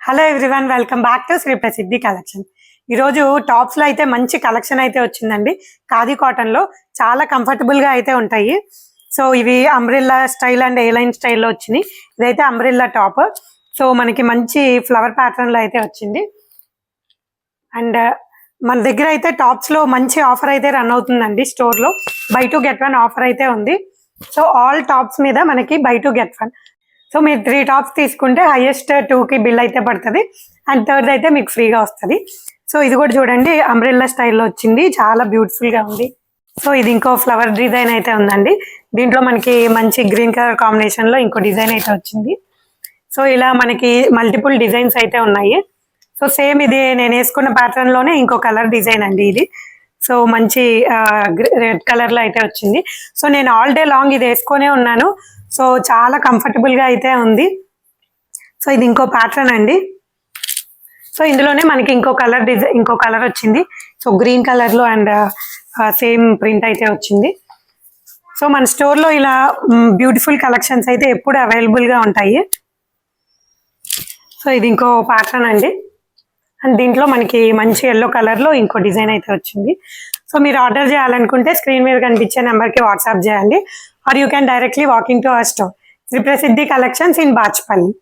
Hello everyone, welcome back to Shri Prasiddhi collection. ఈరోజు tops లో అయితే మంచి కలెక్షన్ అయితే వచ్చిందండి. ఖాదీ కాటన్ లో చాలా కంఫర్టబుల్ గా అయితే ఉంటాయి. సో ఇవి అంబ్రిల్లా స్టైల్ అండ్ ఏలైన్ స్టైల్లో వచ్చినాయి. ఇదైతే అంబ్రిల్లా టాప్. సో మనకి మంచి ఫ్లవర్ ప్యాటర్న్ లో అయితే వచ్చింది. అండ్ మన దగ్గర అయితే టాప్స్ లో మంచి ఆఫర్ అయితే రన్ అవుతుందండి. స్టోర్ లో బై 2 get 1 ఆఫర్ అయితే ఉంది. సో ఆల్ టాప్స్ మీద మనకి బై 2 get 1. సో మీరు 3 టాప్స్ తీసుకుంటే హైయెస్ట్ 2కి బిల్ అయితే పడుతుంది. అండ్ థర్డ్ అయితే మీకు ఫ్రీగా వస్తుంది. సో ఇది కూడా చూడండి, అంబ్రెల్లా స్టైల్లో వచ్చింది, చాలా బ్యూటిఫుల్ గా ఉంది. సో ఇది ఇంకో ఫ్లవర్ డిజైన్ అయితే ఉందండి. దీంట్లో మనకి మంచి గ్రీన్ కలర్ కాంబినేషన్ లో ఇంకో డిజైన్ అయితే వచ్చింది. సో ఇలా మనకి మల్టిపుల్ డిజైన్స్ అయితే ఉన్నాయి. సో సేమ్ ఇది నేను వేసుకున్న ప్యాటర్న్ లోనే ఇంకో కలర్ డిజైన్ అండి ఇది. సో మంచి రెడ్ కలర్ లో అయితే వచ్చింది. సో నేను ఆల్ డే లాంగ్ ఇది వేసుకొనే ఉన్నాను. సో చాలా కంఫర్టబుల్ గా అయితే ఉంది. సో ఇది ఇంకో ప్యాటర్న్ అండి. సో ఇందులోనే మనకి ఇంకో కలర్ వచ్చింది. సో గ్రీన్ కలర్ లో అండ్ సేమ్ ప్రింట్ అయితే వచ్చింది. సో మన స్టోర్ లో ఇలా బ్యూటిఫుల్ కలెక్షన్స్ అయితే ఎప్పుడు అవైలబుల్ గా ఉంటాయి. సో ఇది ఇంకో ప్యాటర్న్ అండి. అండ్ దీంట్లో మనకి మంచి ఎల్లో కలర్ లో ఇంకో డిజైన్ అయితే వచ్చింది. సో మీరు ఆర్డర్ చేయాలనుకుంటే స్క్రీన్ మీద కనిపించే నెంబర్కి వాట్సాప్ చేయండి. Or you can directly walking to our store Shri Prasiddhi collections in Bachupally.